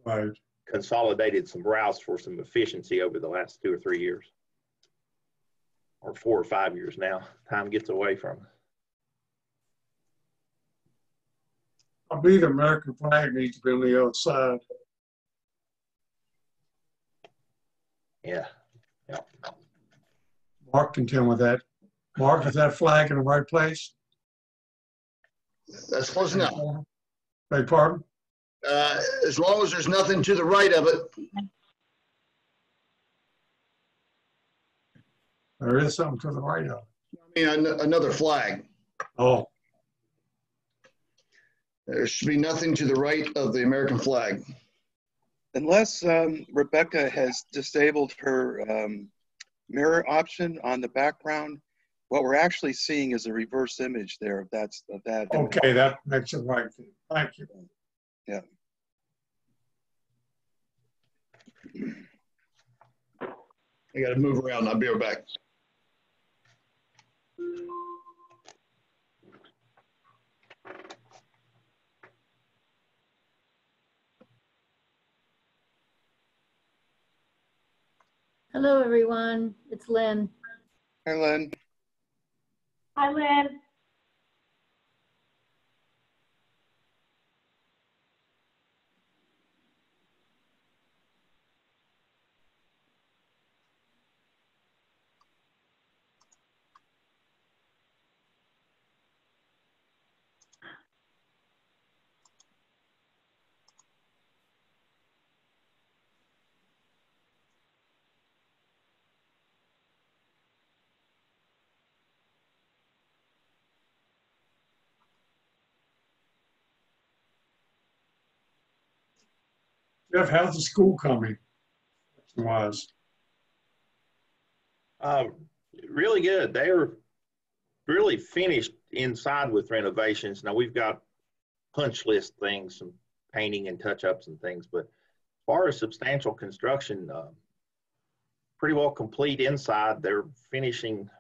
Right. Consolidated some routes for some efficiency over the last 2 or 3 years, or 4 or 5 years now. Time gets away from us. I believe the American flag needs to be on the other side. Yeah. Yeah. Mark can tell me that. Mark, is that flag in the right place? That's close enough. Beg pardon? As long as there's nothing to the right of it. There is something to the right of it. I mean, another flag. Oh. There should be nothing to the right of the American flag. Unless Rebecca has disabled her mirror option on the background, what we're actually seeing is a reverse image there of that. Okay, that makes it right. Thank you. Yeah. I got to move around. I'll be right back. Hello, everyone. It's Lynn. Hi, Lynn. Hi, Lynn. Jeff, how's the school coming? Was really good. They're really finished inside with renovations. Now we've got punch list things, some painting and touch-ups and things, but as far as substantial construction, pretty well complete inside. They're finishing,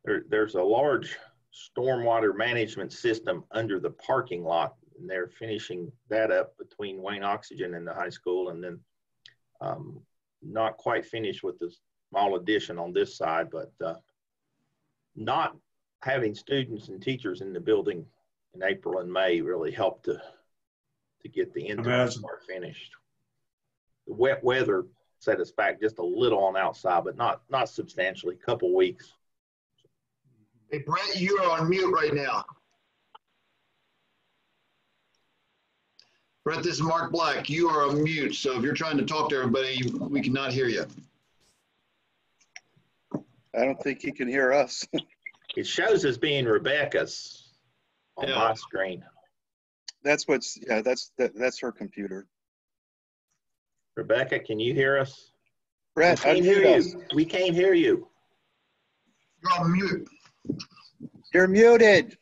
there's a large stormwater management system under the parking lot, and they're finishing that up between Wayne Oxygen and the high school, and then not quite finished with the small addition on this side, but not having students and teachers in the building in April and May really helped to get the internal part finished. The wet weather set us back just a little on outside, but not substantially, a couple weeks. Hey, Brent, you are on mute right now. Brent, this is Mark Black. You are on mute, so if you're trying to talk to everybody, we cannot hear you. I don't think he can hear us. It shows as being Rebecca's on my screen. That's her computer. Rebecca, can you hear us? Brett, unmute us. We can't hear you. You're on mute. You're muted.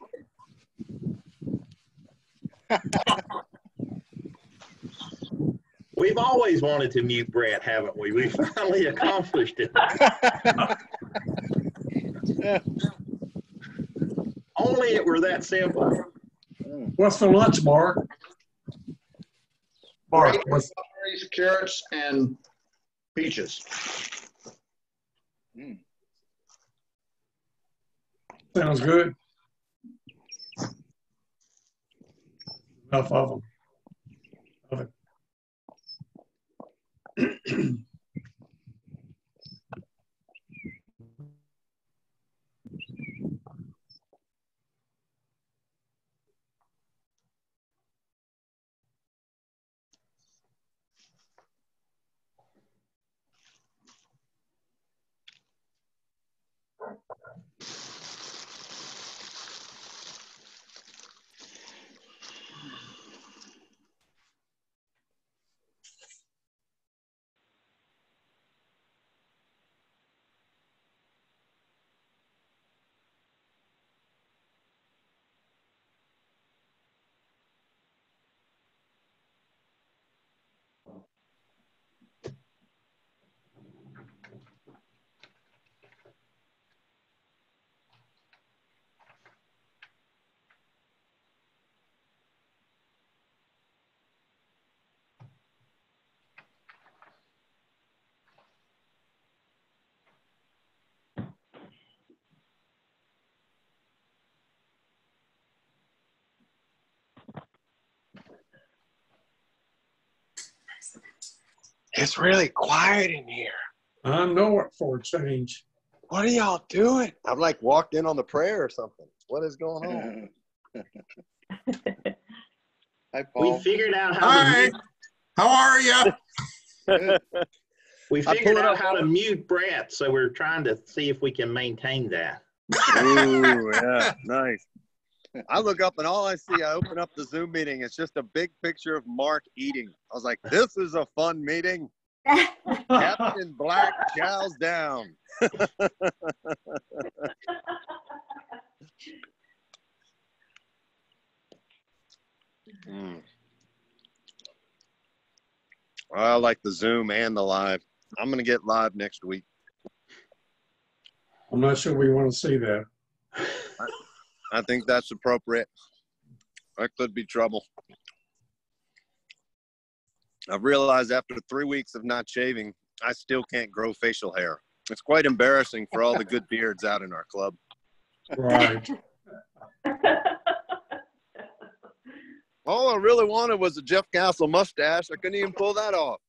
We've always wanted to mute Brett, haven't we? We finally accomplished it. Only it were that simple. What's for lunch, Mark? Mark, what's strawberries, carrots, and peaches. Sounds good. Enough of them. Love it. It's really quiet in here. I know it for a change. What are y'all doing? I've like walked in on the prayer or something. What is going on? Hi, We Paul. figured out how All to right. mute. How are you? Good. We I figured pull it out up. how to mute Brett, so we're trying to see if we can maintain that. Ooh, yeah, nice. I look up and all I see, I open up the Zoom meeting. It's just a big picture of Mark eating. I was like, this is a fun meeting. Captain Black chows down. I like the Zoom and the live. I'm going to get live next week. I'm not sure we want to see that. I think that's appropriate. That could be trouble. I've realized after 3 weeks of not shaving, I still can't grow facial hair. It's quite embarrassing for all the good beards out in our club. Right. All I really wanted was a Jeff Castle mustache. I couldn't even pull that off.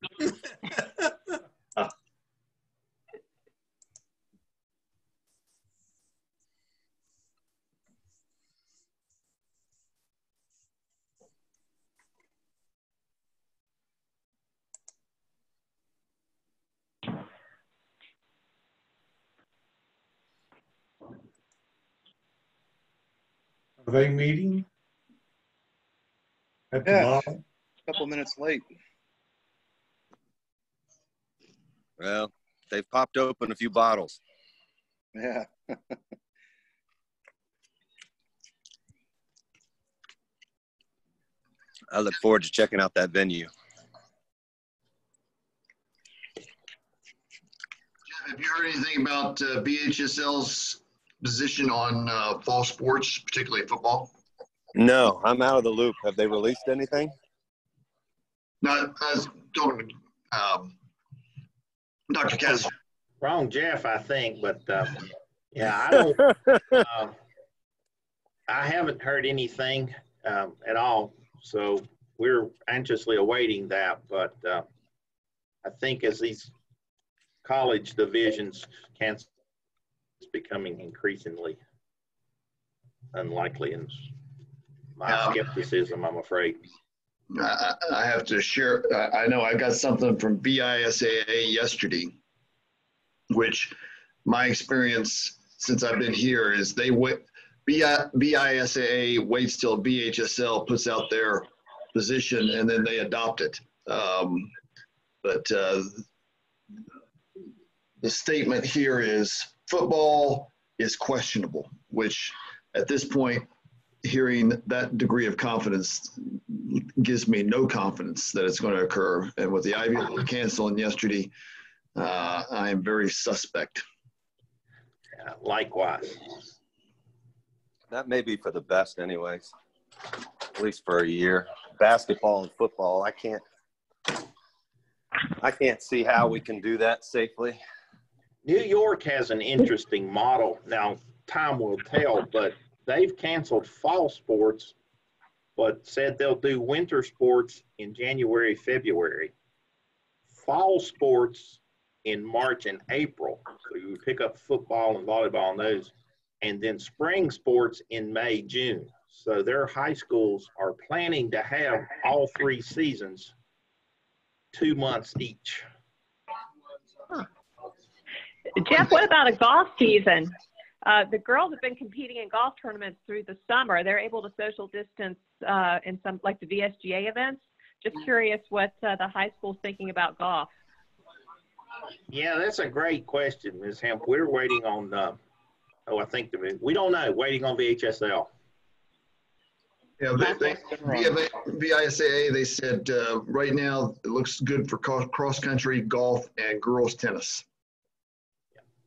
Are they meeting? At the Yes. bottom? A couple minutes late. Well, they've popped open a few bottles. Yeah. I look forward to checking out that venue. Jeff, have you heard anything about BHSL's position on fall sports, particularly football? No, I'm out of the loop. Have they released anything? No, I was talking to Dr. Kessler. Wrong Jeff, I think, but yeah, I don't. I haven't heard anything at all, so we're anxiously awaiting that. But I think as these college divisions cancel, it's becoming increasingly unlikely, and my skepticism, I'm afraid. I have to share. I know I got something from BISAA yesterday, which my experience since I've been here is they wait. BISAA waits till BHSL puts out their position and then they adopt it. But the statement here is football is questionable, which at this point, hearing that degree of confidence gives me no confidence that it's going to occur. And with the Ivy League canceling yesterday, I am very suspect. Likewise. That may be for the best anyways, at least for a year. Basketball and football, I can't see how we can do that safely. New York has an interesting model. Now, time will tell, but they've canceled fall sports, but said they'll do winter sports in January, February. Fall sports in March and April. So you pick up football and volleyball and those. And then spring sports in May, June. So their high schools are planning to have all 3 seasons 2 months each. Huh. Jeff, what about a golf season? The girls have been competing in golf tournaments through the summer. They're able to social distance in some, like the VSGA events. Just curious what the high school's thinking about golf. Yeah, that's a great question, Ms. Hemp. We're waiting on, I think we don't know, waiting on VHSL. Yeah, BISAA, they said right now it looks good for cross country, golf, and girls tennis.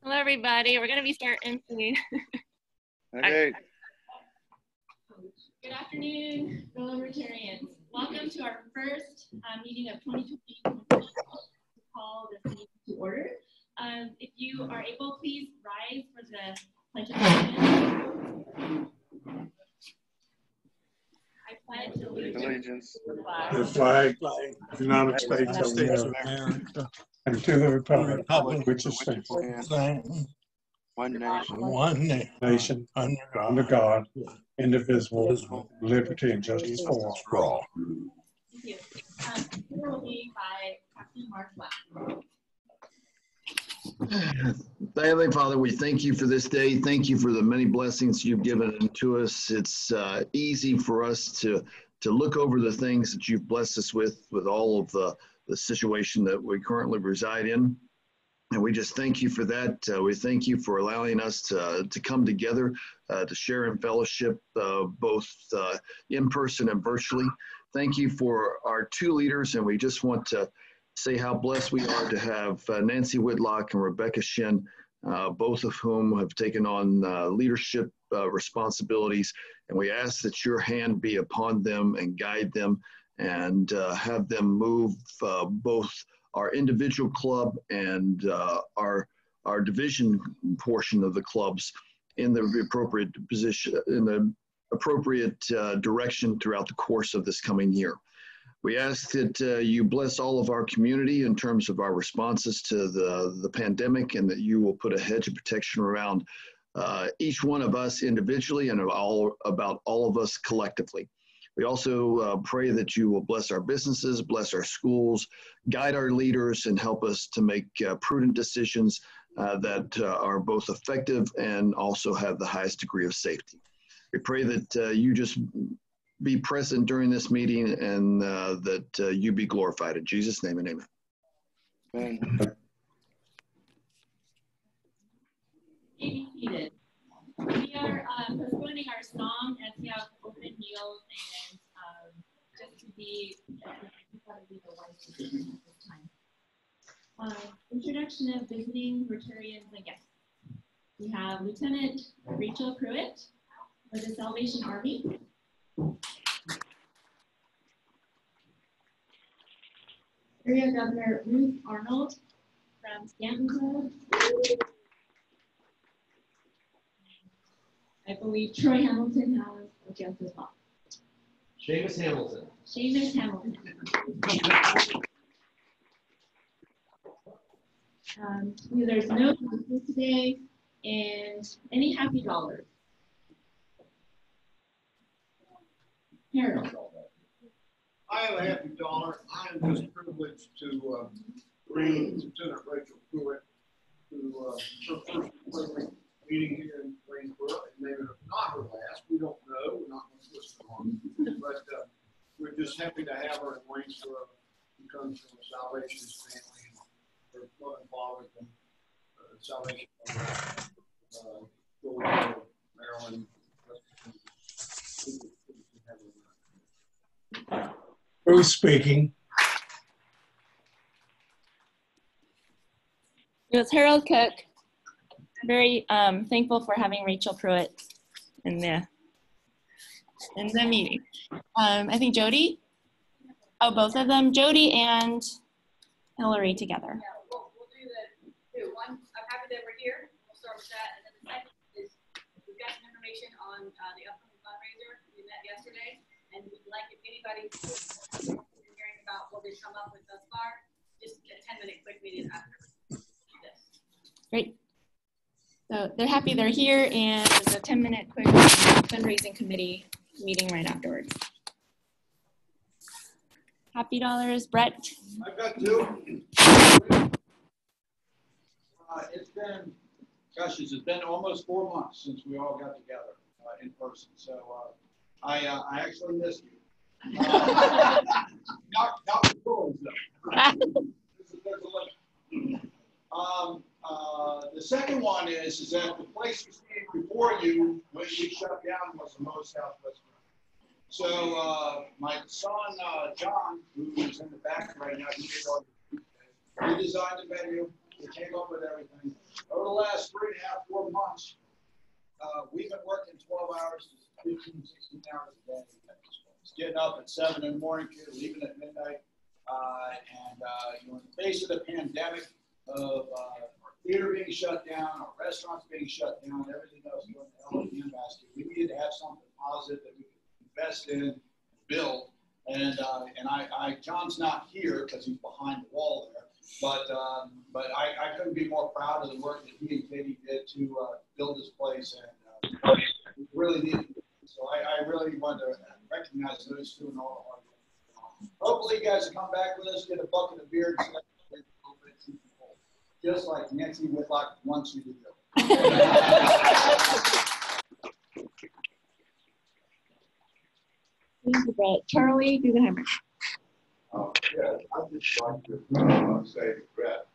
Hello, everybody. We're going to be starting soon. Okay. Good afternoon, fellow Rotarians. Welcome to our first meeting of 2020. Call this meeting to order. If you are able, please rise for the Pledge of Allegiance. I pledge allegiance to the flag of the United States of America and to the republic which is one nation, nation under God, indivisible, with liberty and justice for all. Thank you. Here will be by Captain Mark Black. Heavenly Father, we thank you for this day. Thank you for the many blessings you've given to us. It's easy for us to look over the things that you've blessed us with all of the situation that we currently reside in. And we just thank you for that. We thank you for allowing us to come together, to share in fellowship, both in person and virtually. Thank you for our two leaders, and we just want to say how blessed we are to have Nancy Whitlock and Rebecca Shin, both of whom have taken on leadership responsibilities. And we ask that your hand be upon them and guide them and have them move both our individual club and our division portion of the clubs in the appropriate position, in the appropriate direction throughout the course of this coming year. We ask that you bless all of our community in terms of our responses to the pandemic, and that you will put a hedge of protection around each one of us individually and about all of us collectively. We also pray that you will bless our businesses, bless our schools, guide our leaders, and help us to make prudent decisions that are both effective and also have the highest degree of safety. We pray that you just be present during this meeting and that you be glorified. In Jesus' name and amen. Amen. Be seated. We are postponing our song as we have open meals and just to be the wise decision at this time. Introduction of visiting Rotarians and guests. We have Lieutenant Rachel Pruitt for the Salvation Army. Area Governor Ruth Arnold from Stanton. I believe Troy Hamilton has a guest as well. Seamus Hamilton. Seamus Hamilton. There's no business today, and any happy dollars. Harold. I have a happy dollar. I am just privileged to bring Lieutenant Rachel Pruitt to her first meeting here in Waynesboro, and maybe not her last. We don't know. We're not going to twist her on. But we're just happy to have her in Waynesboro. She comes from a Salvationist family. Her mother and father from Salvation Georgia, Maryland. Who's speaking? It was Harold Cook. I'm very thankful for having Rachel Pruitt in the meeting. I think Jody, both of them, Jody and Hillary together. Yeah, we'll do the two. One, I'm happy that we're here. We'll start with that. And then the second is we've got some information on the upcoming fundraiser. We met yesterday, and we'd like if anybody's hearing about what we've come up with thus far, just a 10-minute quick meeting after this. Great. So they're happy they're here, and it's a 10-minute quick fundraising committee meeting right afterwards. Happy dollars, Brett. I've got two. It's been, gosh, it's been almost 4 months since we all got together in person. So I actually missed you. Not the pulls though. The second one is that the place we stayed before you, when we shut down, was the Moe's Southwest. So my son, John, who is in the back right now, he designed the menu, we came up with everything. Over the last 3.5, 4 months, we've been working 12 hours, 15, 16 hours a day. Getting up at 7 in the morning, leaving at midnight. In the face of the pandemic, of our theater being shut down, our restaurants being shut down, everything else going to hell in the handbasket, we needed to have something positive that we could invest in build. And John's not here because he's behind the wall there. But I couldn't be more proud of the work that he and Katie did to build this place, and really needed it. So I really want to recognize those two and all the hard work. Hopefully, you guys will come back with us, get a bucket of beer, and just like Nancy Whitlock wants you to do. Thank you, Brett. Charlie Guggenheimer. Yeah, I'd just like to say to Brett,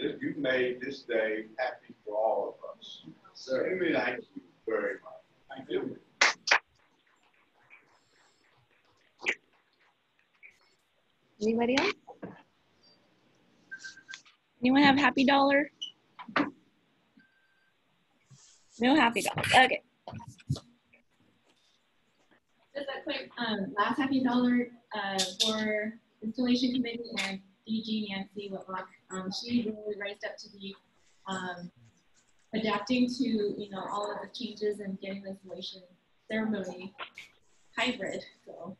that you made this day happy for all of us. So, thank you very much. Thank you. Anybody else? Anyone have happy dollar? No happy dollar. Okay. Just a quick last happy dollar for installation committee and DG Nancy Whitlock. She really raised up to be adapting to all of the changes and getting the installation ceremony hybrid. So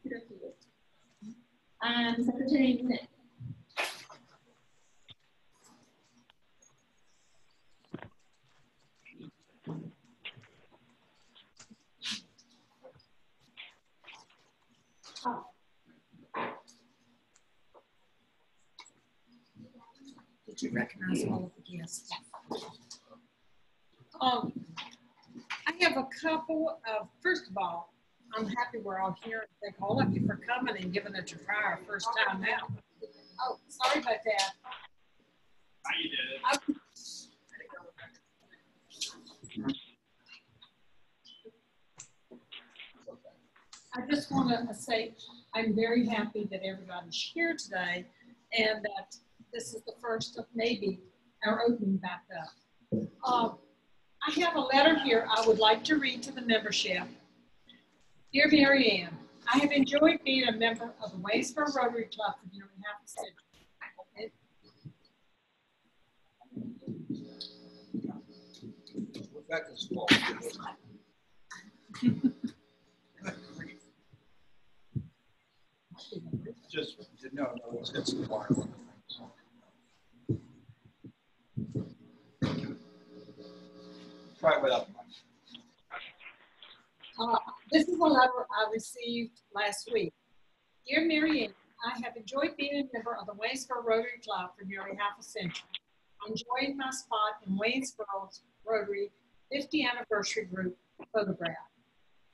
kudos to you. Secretary Nick. Oh. Did you recognize all of the guests? I have a couple of, first of all, I'm happy we're all here. Thank all of you for coming and giving it a try our first time out. Oh, sorry about that. How you did it? I just want to say I'm very happy that everybody's here today and that this is the first of maybe our opening back up. I have a letter here I would like to read to the membership. Dear Mary Ann, I have enjoyed being a member of the Waynesboro Rotary Club for nearly half a century. Rebecca's fault. Just no, it's the wire. Try it without This is a letter I received last week. Dear Mary Ann, I have enjoyed being a member of the Waynesboro Rotary Club for nearly half a century. I'm enjoying my spot in Waynesboro's Rotary 50th anniversary group photograph.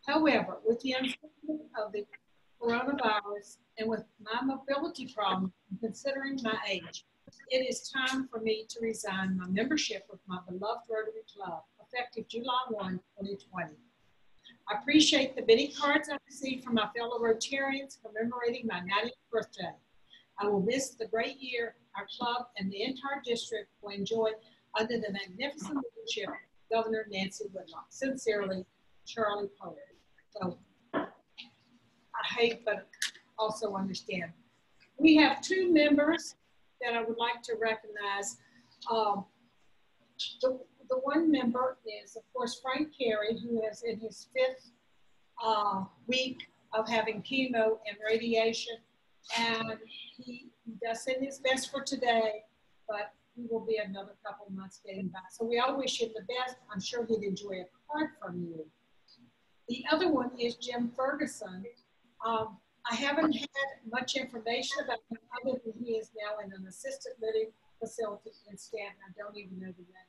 However, with the uncertainty of the coronavirus and with my mobility problem, considering my age, it is time for me to resign my membership with my beloved Rotary Club, effective July 1, 2020. I appreciate the many cards I received from my fellow Rotarians commemorating my 90th birthday. I will miss the great year our club and the entire district will enjoy under the magnificent leadership of Governor Nancy Whitlock. Sincerely, Charlie Pollard. So, I hate, but also understand. We have two members that I would like to recognize. The one member is, of course, Frank Carey, who is in his 5th week of having chemo and radiation. And he does send his best for today, but he will be another couple months getting back. So we all wish him the best. I'm sure he'd enjoy a card from you. The other one is Jim Ferguson. I haven't had much information about him other than he is now in an assisted living facility in Stanton. I don't even know the name.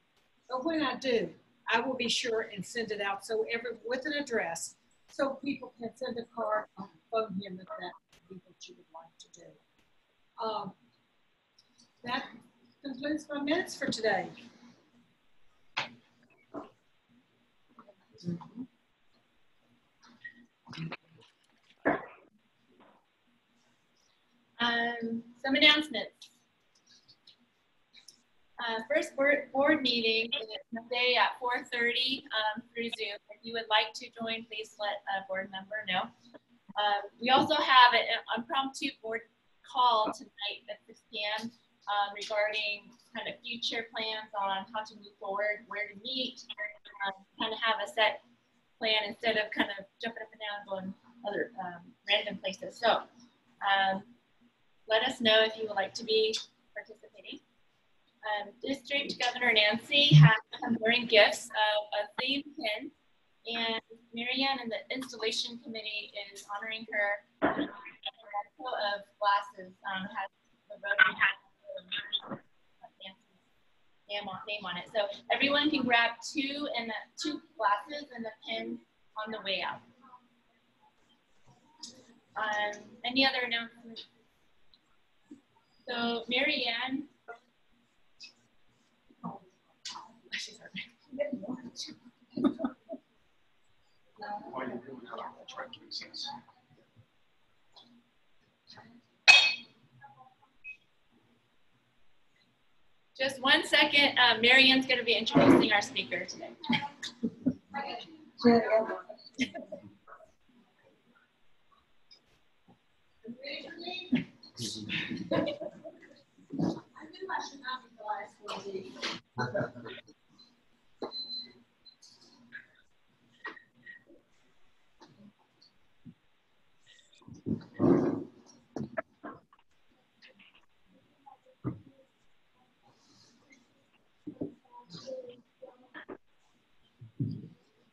But when I do, I will be sure and send it out with an address so people can send a card or phone him if that would be what you would like to do. That concludes my minutes for today. Some announcements. First board meeting is Monday at 4:30 through Zoom. If you would like to join, please let a board member know. We also have an impromptu board call tonight at 6 p.m. Regarding kind of future plans on how to move forward, where to meet, kind of have a set plan instead of kind of jumping up and down going other random places. So let us know if you would like to be participating. District Governor Nancy has some wearing gifts of a theme pin, and Marianne and the installation committee is honoring her. A of glasses has the Rotary name on it. So everyone can grab two glasses and the pin on the way out. Any other announcements? So Marianne. Just 1 second. Marianne's going to be introducing our speaker today.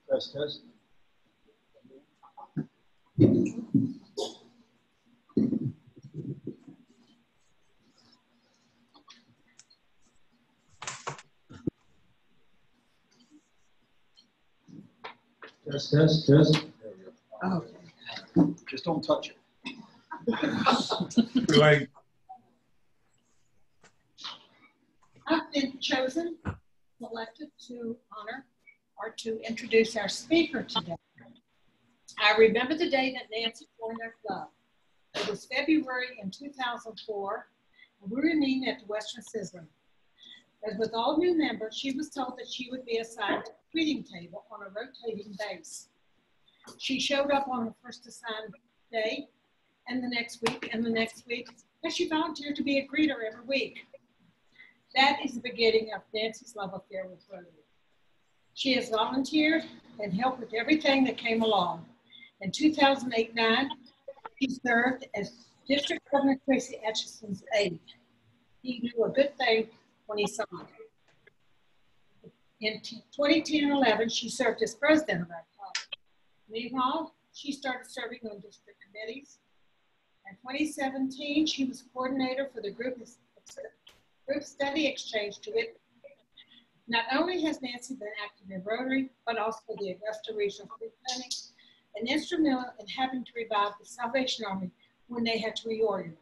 Test, test. Test, test, test. There we go. Oh. Just don't touch it. Like, I've been chosen, selected to honor or to introduce our speaker today. I remember the day that Nancy joined our club. It was February in 2004, and we were meeting at the Western Sizzling. As with all new members, she was told that she would be assigned to a reading table on a rotating base. She showed up on her first assigned day, and the next week, and the next week, and she volunteered to be a greeter every week. That is the beginning of Nancy's love affair with Rotary. She has volunteered and helped with everything that came along. In 2008-09, he served as District Governor Tracy Atchison's aide. He knew a good thing when he saw it. In 2010 and 11, she served as president of our club. Meanwhile, she started serving on district committees. In 2017, she was coordinator for the group study exchange to Whitlock. Not only has Nancy been active in Rotary, but also the Augusta Regional Food Clinic, and instrumental in having to revive the Salvation Army when they had to reorganize.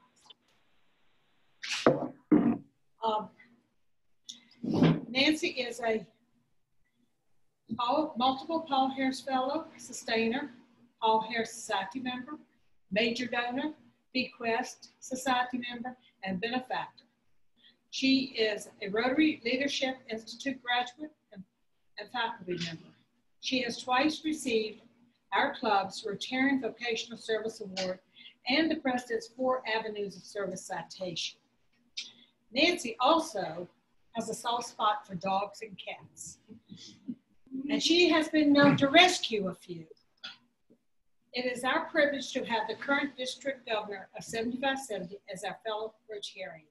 Nancy is a multiple Paul Harris Fellow, Sustainer, Paul Harris Society member, Major Donor, Bequest Society member, and Benefactor. She is a Rotary Leadership Institute graduate and faculty member. She has twice received our club's Rotarian Vocational Service Award and the President's 4 Avenues of Service citation. Nancy also has a soft spot for dogs and cats, and she has been known to rescue a few. It is our privilege to have the current District Governor of 7570 as our fellow Rotarian,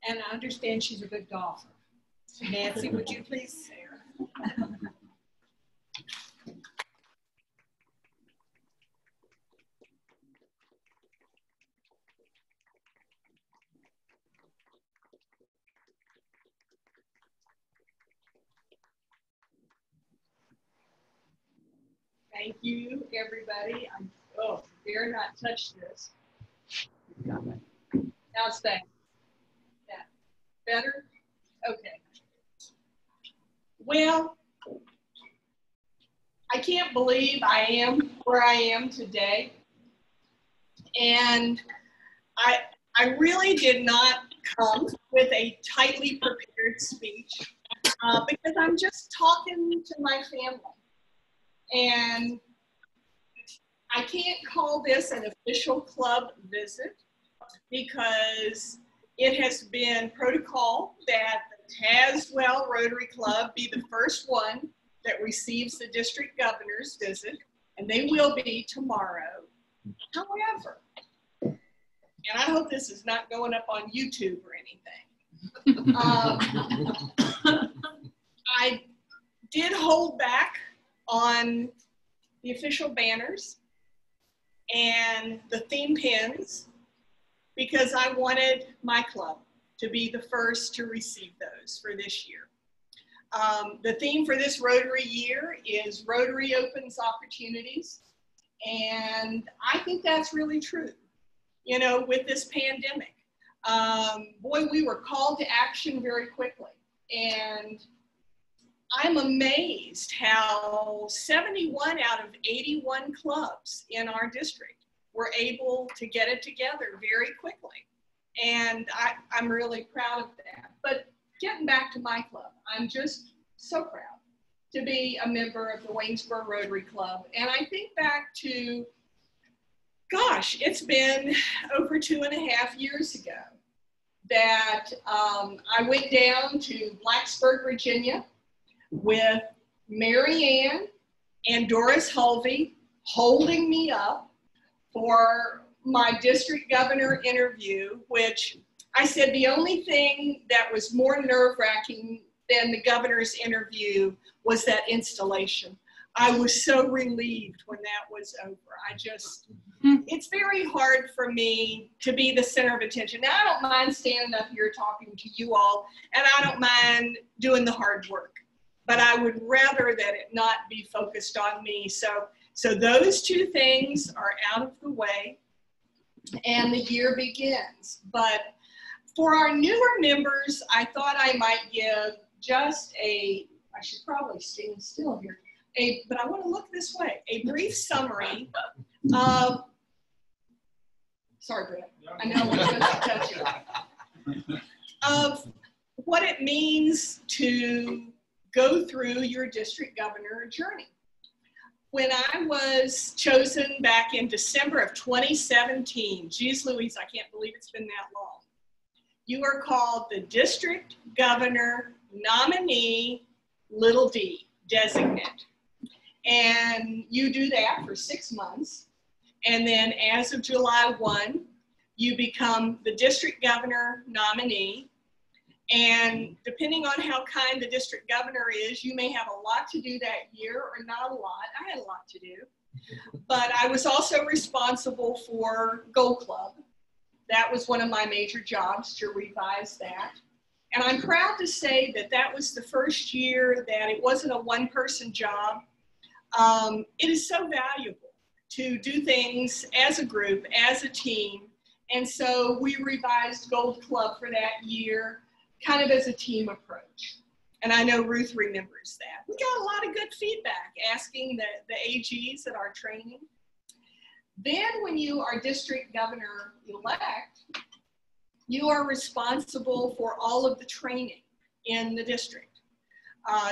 and I understand she's a good golfer. Nancy, would you please say her? Thank you, everybody. Dare not touch this. Now stay. Yeah. Better? Okay. Well, I can't believe I am where I am today. And I really did not come with a tightly prepared speech because I'm just talking to my family. And I can't call this an official club visit because it has been protocol that the Tazewell Rotary Club be the first one that receives the district governor's visit, and they will be tomorrow. However, and I hope this is not going up on YouTube or anything, I did hold back on the official banners and the theme pins because I wanted my club to be the first to receive those for this year. The theme for this Rotary year is Rotary Opens Opportunities. And I think that's really true, you know, with this pandemic. Boy, we were called to action very quickly. And I'm amazed how 71 out of 81 clubs in our district were able to get it together very quickly. And I'm really proud of that. But getting back to my club, I'm just so proud to be a member of the Waynesboro Rotary Club. And I think back to, gosh, it's been over 2.5 years ago that I went down to Blacksburg, Virginia with Mary Ann and Doris Hulvey holding me up for my district governor interview, which I said the only thing that was more nerve-wracking than the governor's interview was that installation. I was so relieved when that was over. It's very hard for me to be the center of attention. Now, I don't mind standing up here talking to you all, and I don't mind doing the hard work, but I would rather that it not be focused on me. So those two things are out of the way, and the year begins. But for our newer members, I thought I might give just I should probably stand still here, but I want to look this way, a brief summary of, sorry, Brett, I know we're just touching, of what it means to go through your district governor journey. When I was chosen back in December of 2017, geez Louise, I can't believe it's been that long. You are called the district governor nominee, little d, designate. And you do that for 6 months. And then as of July 1, you become the district governor nominee. And depending on how kind the district governor is, you may have a lot to do that year or not a lot. I had a lot to do. But I was also responsible for Gold Club. That was one of my major jobs, to revise that. And I'm proud to say that that was the first year that it wasn't a one-person job. It is so valuable to do things as a group, as a team. And so we revised Gold Club for that year, kind of as a team approach. And I know Ruth remembers that. We got a lot of good feedback asking the AGs at our training. Then when you are district governor-elect, you are responsible for all of the training in the district.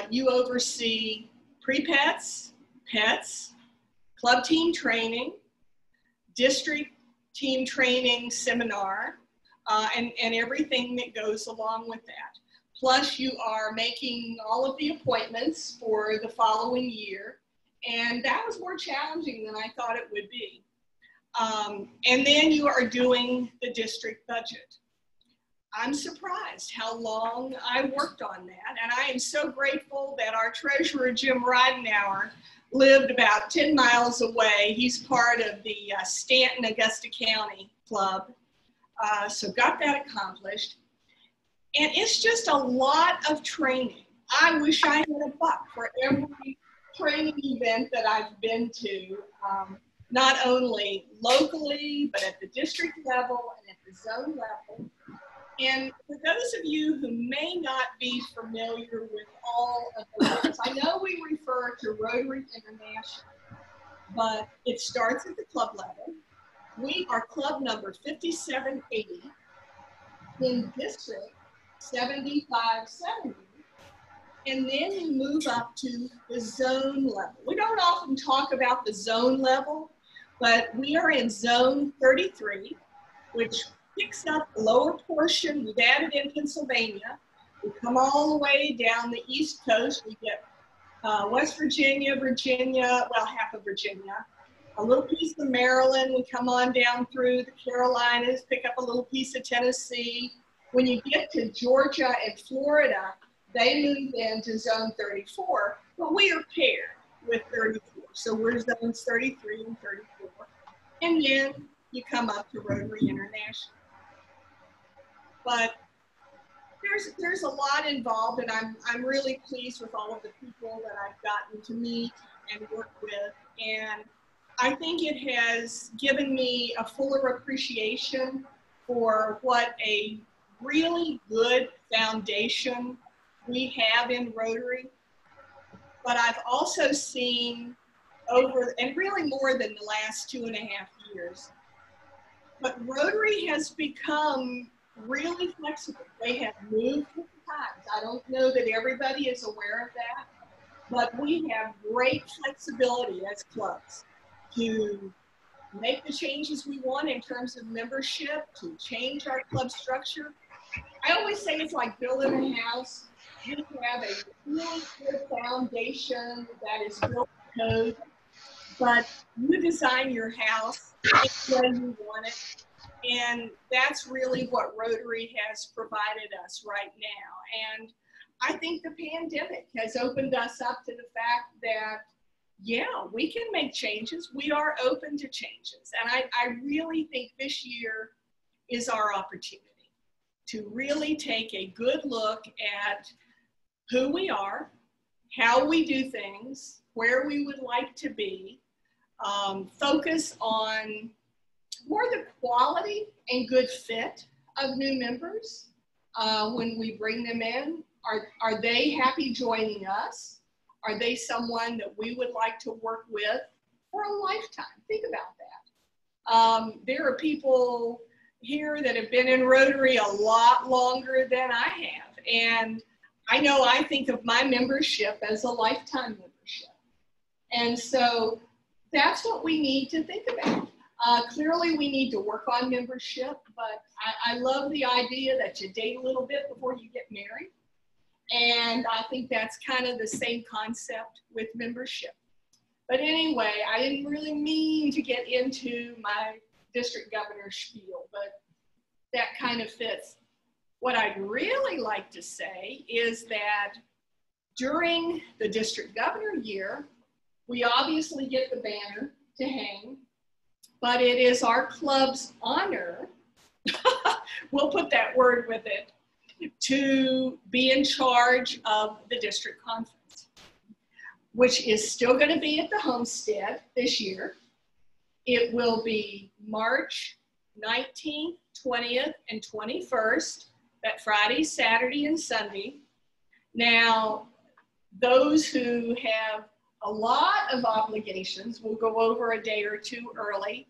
You oversee pre-pets, pets, club team training, district team training seminar, and everything that goes along with that. Plus you are making all of the appointments for the following year. And that was more challenging than I thought it would be. And then you are doing the district budget. I'm surprised how long I worked on that. And I am so grateful that our treasurer, Jim Ridenauer, lived about 10 miles away. He's part of the Stanton, Augusta County Club. So got that accomplished. And it's just a lot of training. I wish I had a buck for every training event that I've been to, not only locally, but at the district level and at the zone level. And for those of you who may not be familiar with all of the levels, I know we refer to Rotary International, but it starts at the club level. We are club number 5780 in district 7570. And then you move up to the zone level. We don't often talk about the zone level, but we are in zone 33, which picks up the lower portion. We've added in Pennsylvania. We come all the way down the East Coast. We get West Virginia, well, half of Virginia, a little piece of Maryland. We come on down through the Carolinas, pick up a little piece of Tennessee. When you get to Georgia and Florida, they move into zone 34, but we are paired with 34. So we're zones 33 and 34. And then you come up to Rotary International. But there's a lot involved, and I'm really pleased with all of the people that I've gotten to meet and work with. And I think it has given me a fuller appreciation for what a really good foundation we have in Rotary. But I've also seen over, and really more than the last 2.5 years, but Rotary has become really flexible. They have moved with the times. I don't know that everybody is aware of that, but we have great flexibility as clubs to make the changes we want in terms of membership, to change our club structure. I always say it's like building a house. You have a really good foundation that is built in code, but you design your house the way you want it. And that's really what Rotary has provided us right now. And I think the pandemic has opened us up to the fact that, yeah, we can make changes. We are open to changes. And I really think this year is our opportunity to really take a good look at who we are, how we do things, where we would like to be, focus on more the quality and good fit of new members when we bring them in. Are they happy joining us? Are they someone that we would like to work with for a lifetime? Think about that. There are people here that have been in Rotary a lot longer than I have. And I know I think of my membership as a lifetime membership. And so that's what we need to think about. Clearly, we need to work on membership, but I love the idea that you date a little bit before you get married. And I think that's kind of the same concept with membership. But anyway, I didn't really mean to get into my district governor spiel, but that kind of fits. What I'd really like to say is that during the district governor year, we obviously get the banner to hang, but it is our club's honor, we'll put that word with it, to be in charge of the district conference, which is still going to be at the Homestead this year. It will be March 19th, 20th, and 21st, that Friday, Saturday, and Sunday. Now, those who have a lot of obligations will go over a day or two early,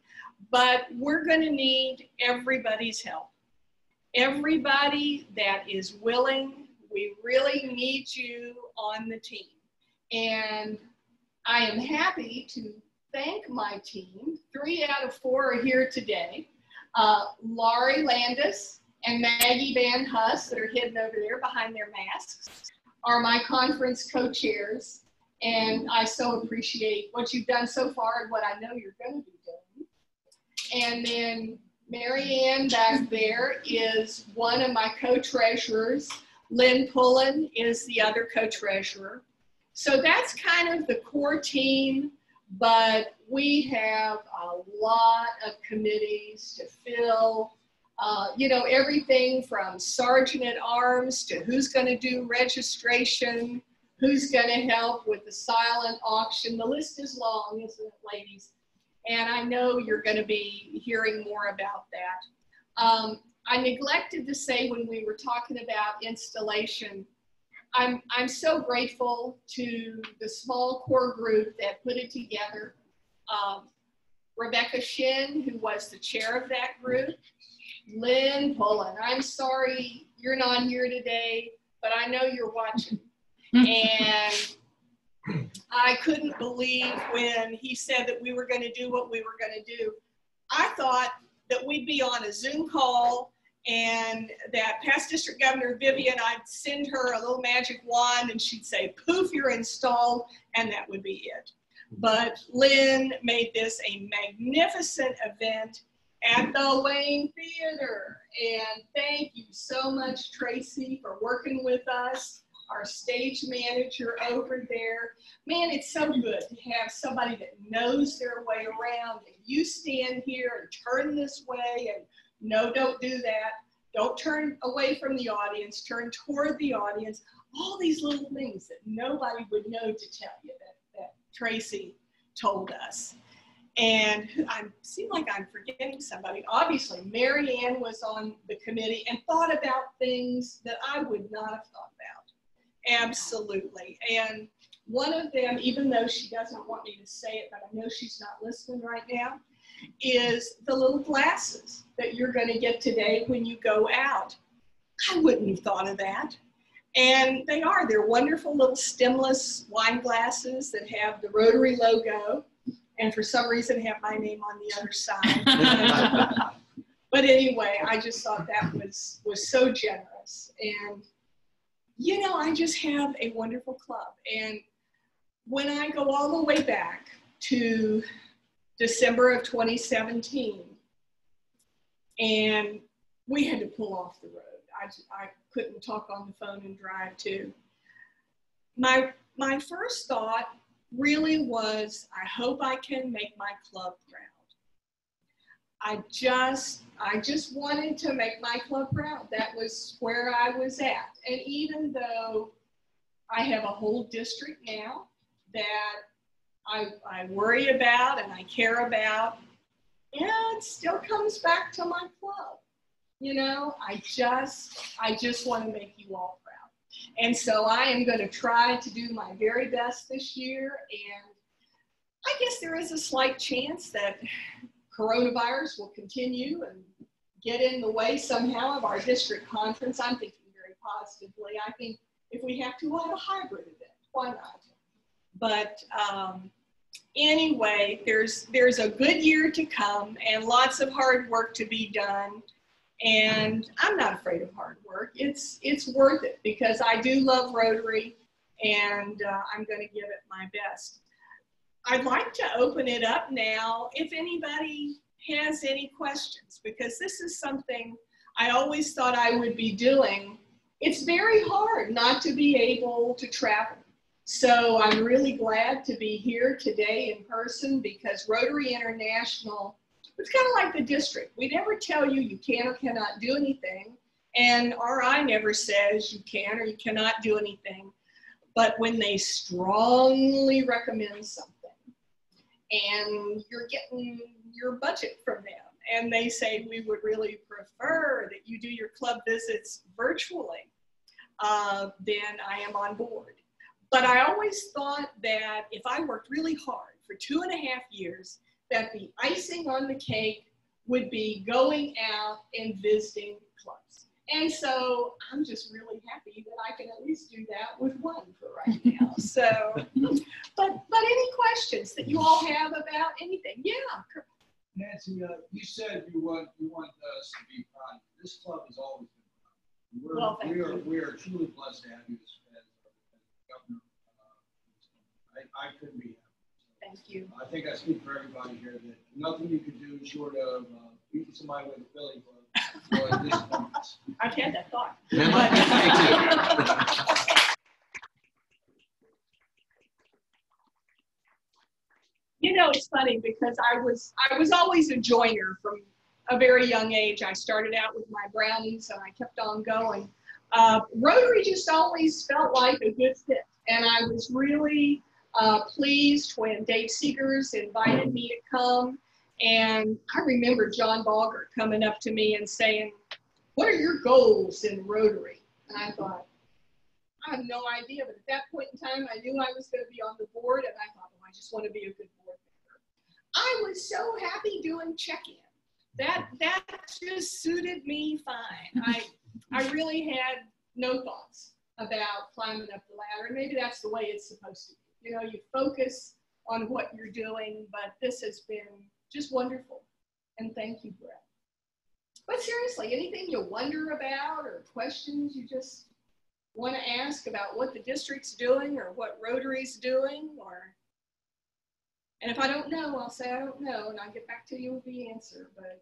but we're going to need everybody's help. Everybody that is willing, we really need you on the team. And I am happy to thank my team. 3 out of 4 are here today. Laurie Landis and Maggie Van Huss, that are hidden over there behind their masks, are my conference co-chairs. And I so appreciate what you've done so far and what I know you're going to be doing. And then Marianne back there is one of my co-treasurers. Lynn Pullen is the other co-treasurer. So that's kind of the core team, but we have a lot of committees to fill. You know, everything from sergeant at arms to who's going to do registration, who's going to help with the silent auction. The list is long, isn't it, ladies? And I know you're going to be hearing more about that. I neglected to say when we were talking about installation, I'm so grateful to the small core group that put it together. Rebecca Shin, who was the chair of that group, Lynn Pullen. I'm sorry you're not here today, but I know you're watching. And I couldn't believe when he said that we were going to do what we were going to do. I thought that we'd be on a Zoom call and that past district governor Vivian, I'd send her a little magic wand and she'd say, poof, you're installed, and that would be it. But Lynn made this a magnificent event at the Wayne Theater. And thank you so much, Tracy, for working with us, our stage manager over there. Man, it's so good to have somebody that knows their way around. And you stand here and turn this way, and no, don't do that. Don't turn away from the audience, turn toward the audience. All these little things that nobody would know to tell you that Tracy told us. And I seem like I'm forgetting somebody. Obviously, Mary Ann was on the committee and thought about things that I would not have thought about. Absolutely. And one of them, even though she doesn't want me to say it, but I know she's not listening right now, is the little glasses that you're going to get today when you go out. I wouldn't have thought of that. And they are. They're wonderful little stemless wine glasses that have the Rotary logo, and for some reason have my name on the other side. But anyway, I just thought that was so generous. And, you know, I just have a wonderful club. And when I go all the way back to December of 2017, and we had to pull off the road. I couldn't talk on the phone and drive too. My first thought really was, I hope I can make my club proud. I just wanted to make my club proud. That was where I was at. And even though I have a whole district now that I worry about and I care about, yeah, it still comes back to my club. You know, I just want to make you all proud. And so I am going to try to do my very best this year. And I guess there is a slight chance that coronavirus will continue and get in the way somehow of our district conference. I'm thinking very positively. I think if we have to, we'll have a hybrid event. Why not? But anyway, there's a good year to come and lots of hard work to be done. And I'm not afraid of hard work. It's worth it because I do love Rotary, and I'm going to give it my best. I'd like to open it up now if anybody has any questions, because this is something I always thought I would be doing. It's very hard not to be able to travel. So I'm really glad to be here today in person, because Rotary International, it's kind of like the district. We never tell you you can or cannot do anything. And RI never says you can or you cannot do anything. But when they strongly recommend something and you're getting your budget from them and they say we would really prefer that you do your club visits virtually, then I am on board. But I always thought that if I worked really hard for 2.5 years, that the icing on the cake would be going out and visiting clubs. And so I'm just really happy that I can at least do that with one for right now. So, but any questions that you all have about anything? Yeah. Nancy, you said you want us to be proud. This club has always been proud. We are truly blessed to have you as governor. I couldn't be happier. Thank you. I think I speak for everybody here that nothing you could do short of beating somebody with a billy club will disappoint us. I've had that thought. You know, it's funny because I was always a joiner from a very young age. I started out with my brownies and I kept on going. Rotary just always felt like a good fit, and I was really pleased when Dave Seegers invited me to come. And I remember John Balger coming up to me and saying, "What are your goals in Rotary?" And I thought, I have no idea. But at that point in time, I knew I was going to be on the board. And I thought, I just want to be a good board member. I was so happy doing check-in. That just suited me fine. I really had no thoughts about climbing up the ladder. And maybe that's the way it's supposed to be. You know, you focus on what you're doing, but this has been just wonderful. And thank you, Brett. But seriously, anything you wonder about or questions you just want to ask about what the district's doing or what Rotary's doing, or? And if I don't know, I'll say I don't know, and I'll get back to you with the answer. But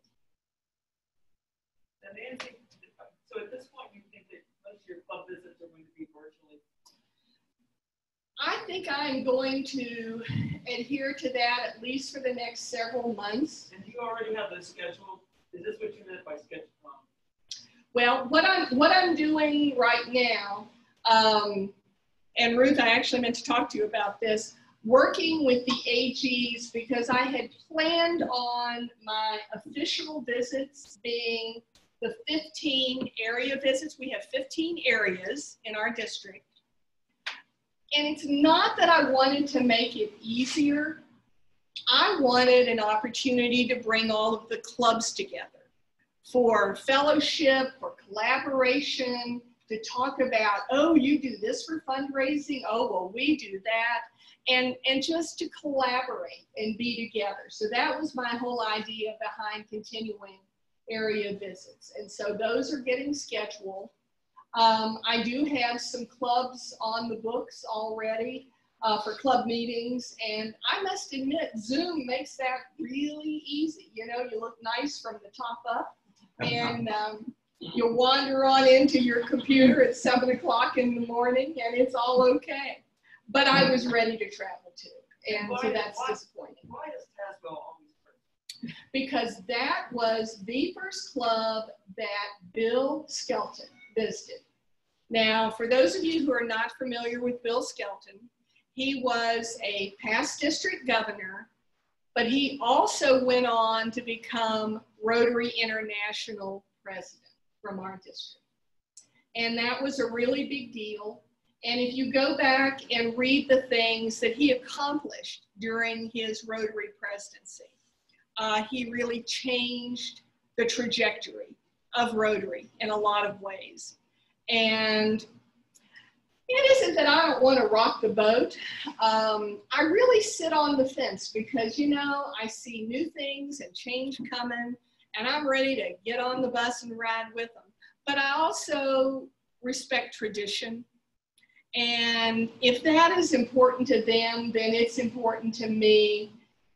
and Nancy, so at this point, you think that most of your club visits are going to be virtually? I think I'm going to adhere to that at least for the next several months. And do you already have those scheduled? Is this what you meant by schedule? Well, what I'm doing right now, and Ruth, I actually meant to talk to you about this, working with the AGs, because I had planned on my official visits being the 15 area visits. We have 15 areas in our district. And it's not that I wanted to make it easier. I wanted an opportunity to bring all of the clubs together for fellowship, for collaboration, to talk about, oh, you do this for fundraising, oh, well, we do that, and just to collaborate and be together. So that was my whole idea behind continuing area visits. And so those are getting scheduled. I do have some clubs on the books already for club meetings, and I must admit, Zoom makes that really easy. You know, you look nice from the top up, and you'll wander on into your computer at 7 o'clock in the morning, and it's all okay. But I was ready to travel too, and so that's disappointing. Why is Tazewell always first? Because that was the first club that Bill Skelton visited. Now, for those of you who are not familiar with Bill Skelton, he was a past district governor, but he also went on to become Rotary International president from our district. And that was a really big deal. And if you go back and read the things that he accomplished during his Rotary presidency, he really changed the trajectory of Rotary in a lot of ways. And it isn't that I don't want to rock the boat. I really sit on the fence because, you know, I see new things and change coming, and I'm ready to get on the bus and ride with them. But I also respect tradition. And if that is important to them, then it's important to me.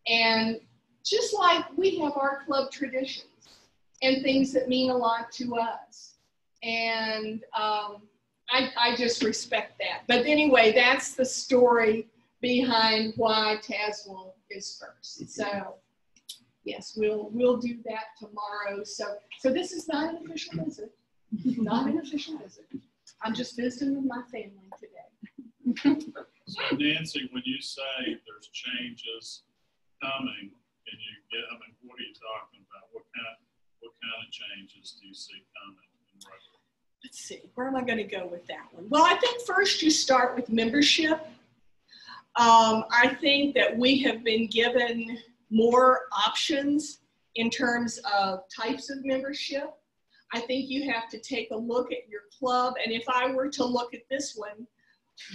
And just like we have our club traditions and things that mean a lot to us. And I just respect that. But anyway, that's the story behind why Tazewell is first. So yes, we'll do that tomorrow. So this is not an official visit. Not an official visit. I'm just visiting with my family today. So Nancy, when you say there's changes coming, and you get, I mean, what are you talking about? What kind of changes do you see coming in Rotary? Let's see, where am I going to go with that one? Well, I think first you start with membership. I think that we have been given more options in terms of types of membership. I think you have to take a look at your club. And if I were to look at this one,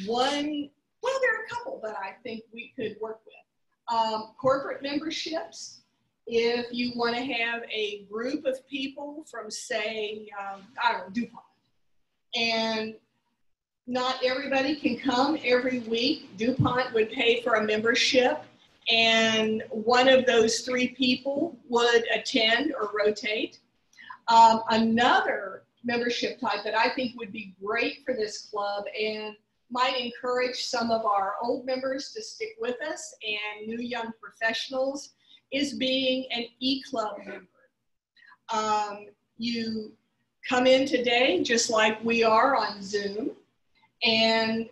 well, there are a couple that I think we could work with. Corporate memberships. If you want to have a group of people from, say, I don't know, DuPont, and not everybody can come every week, DuPont would pay for a membership, and one of those 3 people would attend or rotate. Another membership type that I think would be great for this club and might encourage some of our old members to stick with us and new young professionals is being an e-club member. You come in today just like we are on Zoom, and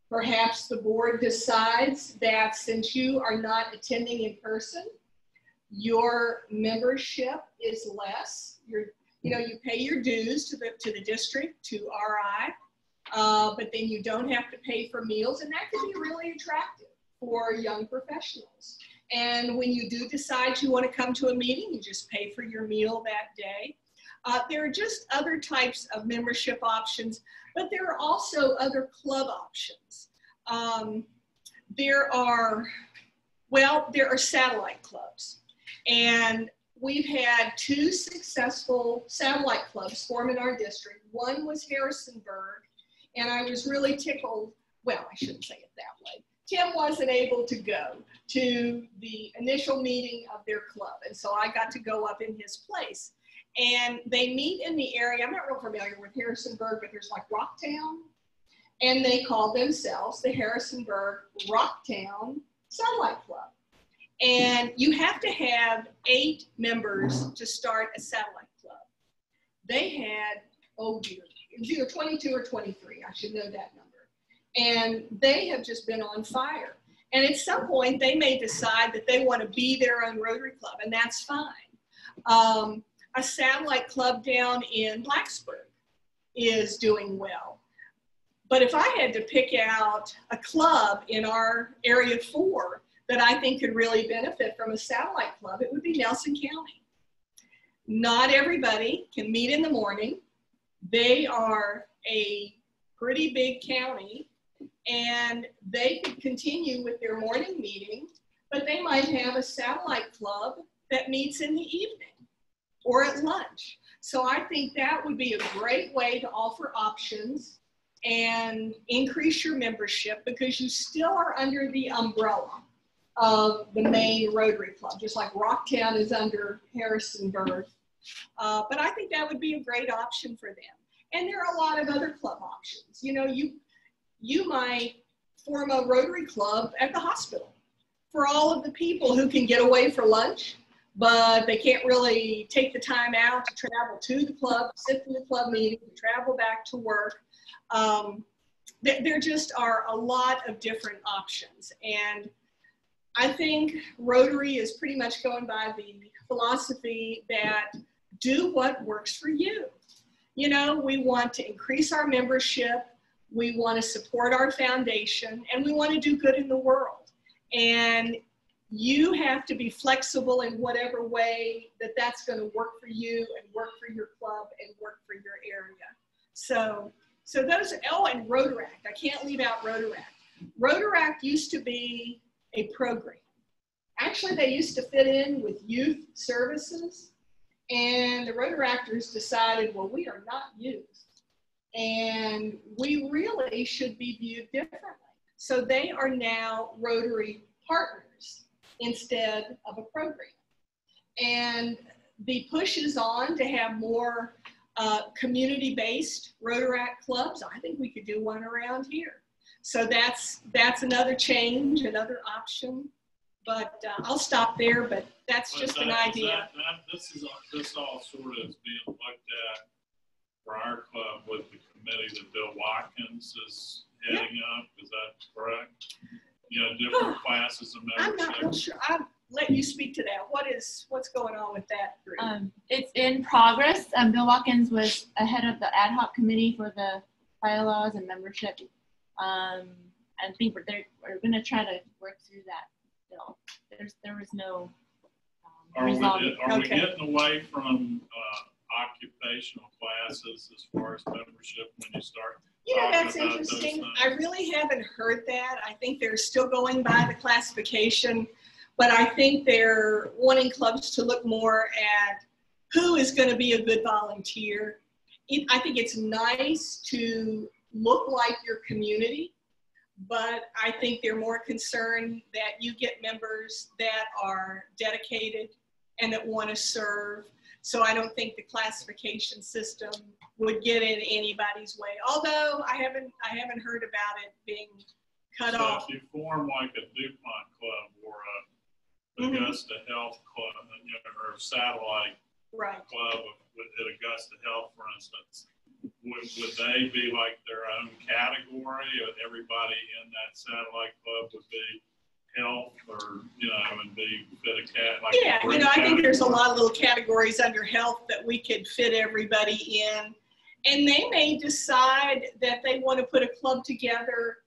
perhaps the board decides that since you are not attending in person, your membership is less. You pay your dues to the district, to RI, but then you don't have to pay for meals, and that can be really attractive for young professionals. And when you do decide you want to come to a meeting, you just pay for your meal that day. There are just other types of membership options, but there are also other club options. There are satellite clubs. And we've had 2 successful satellite clubs form in our district. One was Harrisonburg, and I was really tickled. Well, I shouldn't say it that way. Tim wasn't able to go to the initial meeting of their club. And so I got to go up in his place. And they meet in the area. I'm not real familiar with Harrisonburg, but there's like Rocktown. And they call themselves the Harrisonburg Rocktown Satellite Club. And you have to have 8 members to start a satellite club. They had, oh dear, it was either 22 or 23. I should know that number. And they have just been on fire. And at some point, they may decide that they want to be their own Rotary Club, and that's fine. A satellite club down in Blacksburg is doing well. But if I had to pick out a club in our Area 4 that I think could really benefit from a satellite club, it would be Nelson County. Not everybody can meet in the morning. They are a pretty big county, and they could continue with their morning meeting, but they might have a satellite club that meets in the evening or at lunch. So I think that would be a great way to offer options and increase your membership, because you still are under the umbrella of the main Rotary Club, just like Rocktown is under Harrisonburg. But I think that would be a great option for them. And there are a lot of other club options. You know, you might form a Rotary Club at the hospital for all of the people who can get away for lunch, but they can't really take the time out to travel to the club, sit in the club meeting, to travel back to work. There just are a lot of different options. And I think Rotary is pretty much going by the philosophy that do what works for you. You know, we want to increase our membership, we want to support our foundation, and we want to do good in the world. And you have to be flexible in whatever way that that's going to work for you and work for your club and work for your area. So those, oh, and Rotaract. I can't leave out Rotaract. Rotaract used to be a program. Actually, they used to fit in with youth services, and the Rotaractors decided, well, we are not youth, and we really should be viewed differently. So they are now Rotary partners instead of a program. And the push is on to have more community-based Rotaract clubs. I think we could do one around here. So that's another change, another option. But I'll stop there, but that's just an idea. This all sort of is being looked at for our club with the committee that Bill Watkins is heading up. Is that correct? You know, different classes of membership. I'm not real sure. I'll let you speak to that. What's going on with that group? It's in progress. Bill Watkins was ahead of the ad hoc committee for the bylaws and membership. I think we're going to try to work through that still. There was no result. Are we getting away from occupational classes as far as membership when you start? You know, that's interesting. I really haven't heard that. I think they're still going by the classification, but I think they're wanting clubs to look more at who is going to be a good volunteer. I think it's nice to look like your community, but I think they're more concerned that you get members that are dedicated and that want to serve. So I don't think the classification system would get in anybody's way. Although I haven't heard about it being cut off. If you form like a DuPont club or a Augusta Health Club, you know, or a satellite club at Augusta Health, for instance, would they be like their own category, or everybody in that satellite club would be health, or, you know, and be fit a cat? Like, yeah, you know, I think there's a lot of little categories under health that we could fit everybody in. And they may decide that they want to put a club together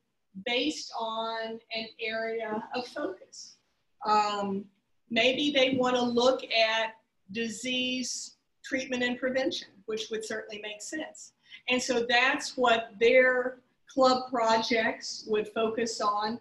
based on an area of focus. Maybe they want to look at disease treatment and prevention, which would certainly make sense. And so that's what their club projects would focus on,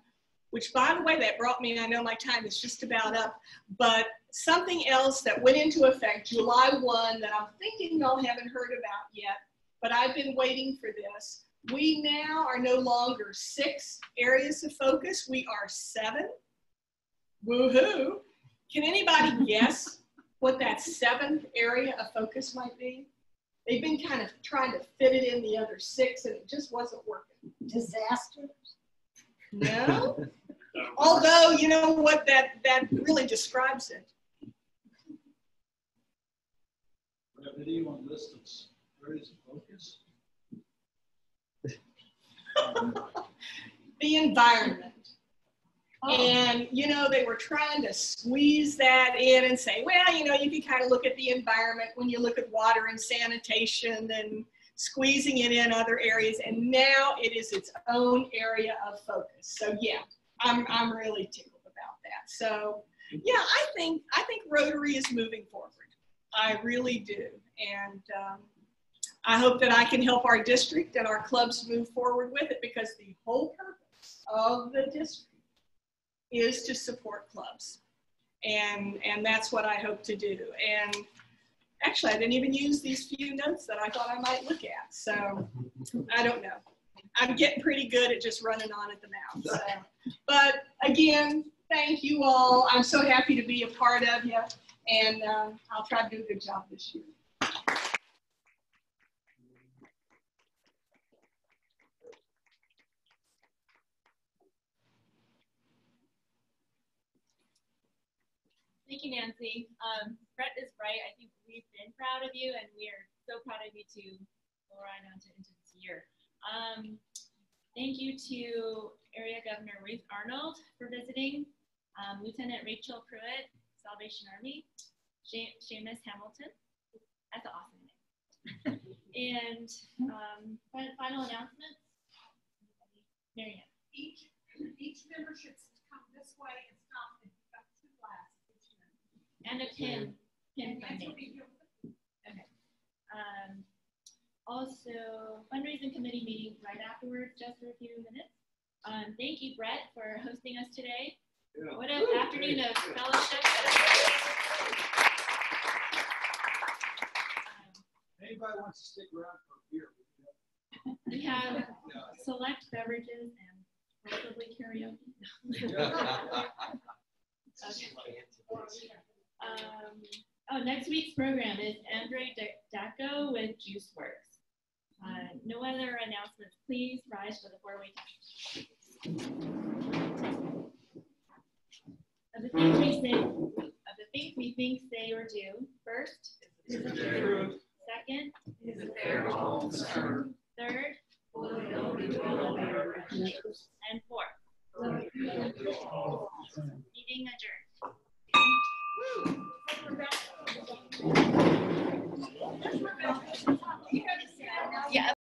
which, by the way, that brought me, I know my time is just about up, but something else that went into effect July 1 that I'm thinking y'all haven't heard about yet, but I've been waiting for this, We now are no longer 6 areas of focus. We are 7. Woohoo! Can anybody guess what that 7th area of focus might be? They've been kind of trying to fit it in the other 6 and it just wasn't working. Disasters? No. Although, you know what, that really describes it. Anyone list of areas of focus? The environment. And, you know, they were trying to squeeze that in and say, well, you know, you can kind of look at the environment when you look at water and sanitation and squeezing it in other areas. And now it is its own area of focus. So, yeah, I'm really tickled about that. So, yeah, I think Rotary is moving forward. I really do. And I hope that I can help our district and our clubs move forward with it, because the whole purpose of the district is to support clubs. And that's what I hope to do. And actually, I didn't even use these few notes that I thought I might look at. So I don't know. I'm getting pretty good at just running on at the mouth. So. But again, thank you all. I'm so happy to be a part of you. And I'll try to do a good job this year. Thank you, Nancy. Brett is right. I think we've been proud of you, and we are so proud of you to go right on into this year. Thank you to Area Governor Ruth Arnold for visiting, Lieutenant Rachel Pruitt, Salvation Army, Seamus Hamilton. That's an awesome name. And final announcements. Marianne. Each member should come this way and stop. And pick up 2 glasses. And a pin funding. Okay. Also, fundraising committee meeting right afterwards, just for a few minutes. Thank you, Brett, for hosting us today. Yeah. What an afternoon of fellowship. Anybody wants to stick around for a beer? We have select beverages and possibly karaoke. Okay. Next week's program is Andre Daco with JuiceWorks. No other announcements. Please rise for the 4-way time. Of the things we think, say, or do. First, is it true? Second, is it fair? Third, and fourth. Meeting adjourned.